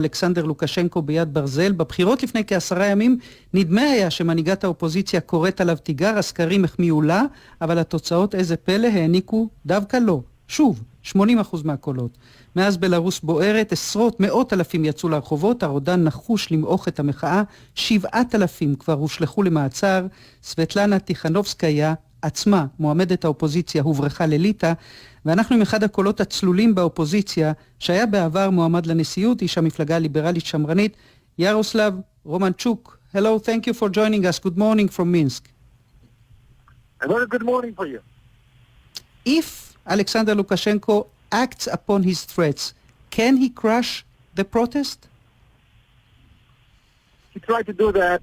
אלכסנדר לוקשנקו ביד ברזל. בבחירות לפני כ10 ימים נדמה היה שמנהיגת האופוזיציה קוראת עליו תיגר, הסקרים החמיאו לה, אבל התוצאות איזה פלא העניקו דווקא לא. שוב, 80% מהקולות. מאז בלרוס בוערת, מאות אלפים יצאו לרחובות, הרודן נחוש למעוך את המחאה, 7,000 כבר הושלחו למעצר. סבטלנה טיכנובסקיה עצמה, מועמדת האופוזיציה, הוברחה לליטא, ואנחנו עם אחד הקולות הצלולים באופוזיציה, שהיה בעבר מועמד לנשיאות, איש המפלגה הליברלית שמרנית, ירוסלב, רומנצ'וק. Hello, thank you for joining us. Good morning from Minsk. A very good morning for you. If Alexander Lukashenko acts upon his threats, can he crush the protest? He tried to do that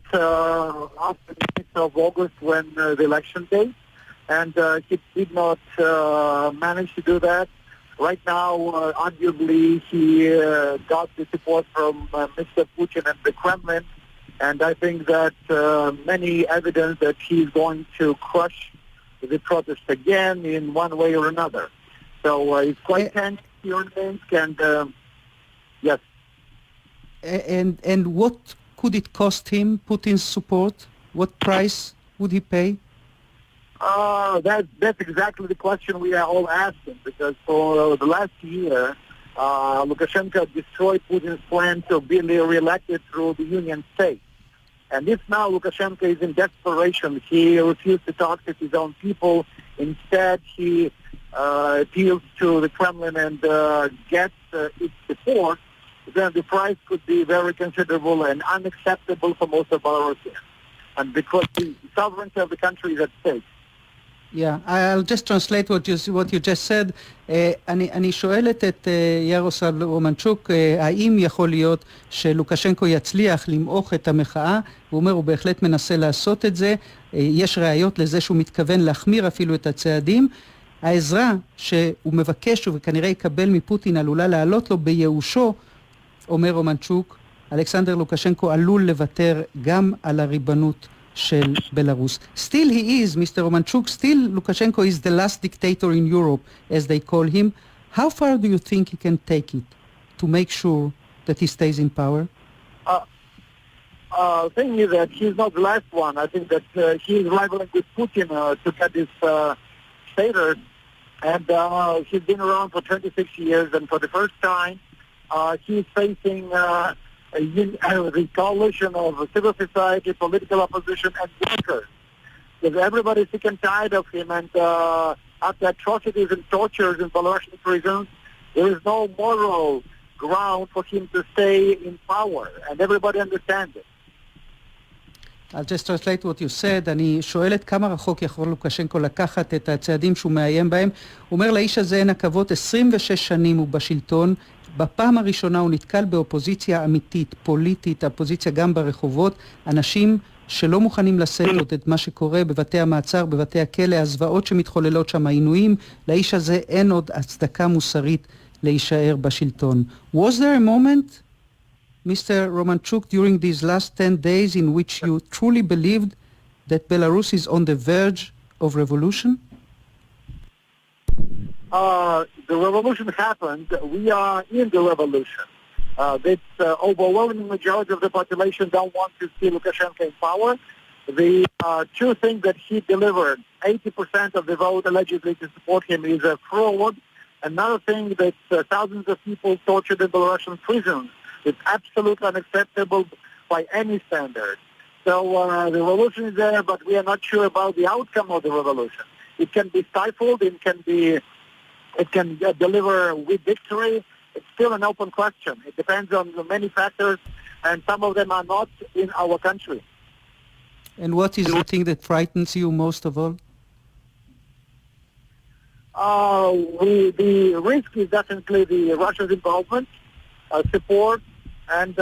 after the 6th of August when the election day, and he did not manage to do that. Right now, arguably, he got the support from Mr. Putin and the Kremlin, and I think that many evidence that he's going to crush the protest again in one way or another. So it's quite tense here in Minsk, and yes. And what could it cost him, Putin's support? What price would he pay? That's exactly the question we are all asking, because for the last year, Lukashenko destroyed Putin's plan to be re-elected through the Union State. And if now Lukashenko is in desperation, he refused to talk to his own people. Instead, he appeals to the Kremlin and gets its support, then the price could be very considerable and unacceptable for most of Belarusians. And because the sovereignty of the country is at stake. Yeah, I'll just translate what you just said. אני שואלת את ירוסלב רומנצ'וק, האם יכול להיות שלוקשנקו יצליח למעוך את המחאה? הוא אומר, הוא בהחלט מנסה לעשות את זה. יש ראיות לזה שהוא מתכוון להחמיר אפילו את הצעדים. העזרה שהוא מבקש וכנראה יקבל מפוטין עלולה לעלות לו בייאושו, אומר רומנצ'וק. אלכסנדר לוקשנקו עלול לוותר גם על הריבונות של בלרוס. Still he is, Mr. Romanchuk, still Lukashenko is the last dictator in Europe, as they call him. How far do you think he can take it to make sure that he stays in power? The thing is that he's not the last one. I think that he's rivaling with Putin to get his status. And he's been around for 26 years, and for the first time, he's facing the coalition of civil society, political opposition, and workers. Because everybody's sick and tired of him, and after atrocities and tortures in Belarusian prisons, there is no moral ground for him to stay in power, and everybody understands it. I'll just translate what you said. אני שואלת כמה רחוק יכול לוקשנקו לקחת את הצעדים שהוא מאיים בהם. הוא אומר, לאיש הזה אין עכבות, 26 שנים הוא בשלטון. בפעם הראשונה הוא נתקל באופוזיציה אמיתית, פוליטית, אופוזיציה גם ברחובות, אנשים שלא מוכנים לשאת עוד את מה שקורה בבתי המעצר, בבתי הכלא, הזוועות שמתחוללות שם, העינויים. לאיש הזה אין עוד הצדקה מוסרית להישאר בשלטון. Was there a moment, Mr. Romanchuk, during these last 10 days in which you truly believed that Belarus is on the verge of revolution? The revolution happened. We are in the revolution. The overwhelming majority of the population don't want to see Lukashenko in power. The two things that he delivered, 80% of the vote allegedly to support him, is a fraud. Another thing that thousands of people tortured in Belarusian prisons. It's absolutely unacceptable by any standard. So the revolution is there, but we are not sure about the outcome of the revolution. It can be stifled, it can deliver with victory. It's still an open question. It depends on many factors, and some of them are not in our country. And what is the thing that frightens you most of all? The risk is definitely the Russia's involvement, support, and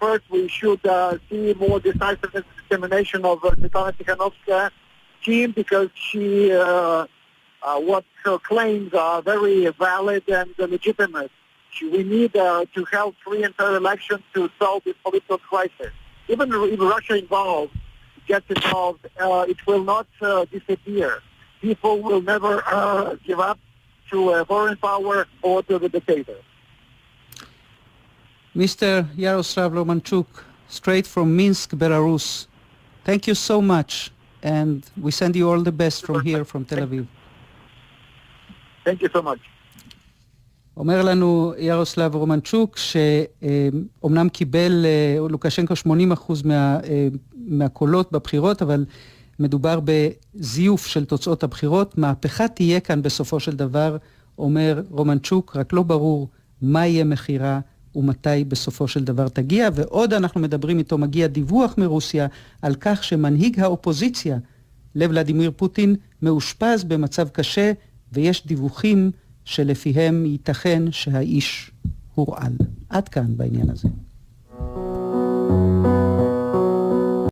first we should see more decisive determination of Svetlana Tikhanovskaya's team, because she, what her claims are very valid and legitimate. We need to have free and fair elections to solve this political crisis. Even if Russia gets involved, it will not disappear. People will never give up to a foreign power or to the dictator. Mr. Yaroslav Romanchuk, straight from Minsk, Belarus. Thank you so much, and we send you all the best from here, from Tel Aviv. Thank you so much. אומר לנו ירוסלב רומנצ'וק שאומנם קיבל לוקשנקו 80% מהקולות בבחירות, אבל מדובר בזיוף של תוצאות הבחירות. מהפכה תהיה כאן בסופו של דבר, אומר רומנצ'וק, רק לא ברור מה יהיה מחירה ומתי בסופו של דבר תגיע. ועוד אנחנו מדברים איתו, מגיע דיווח מרוסיה על כך שמנהיג האופוזיציה, ולדימיר פוטין, מאושפז במצב קשה, ויש דיווחים שלפיהם ייתכן שהאיש הורעל. עד כאן בעניין הזה.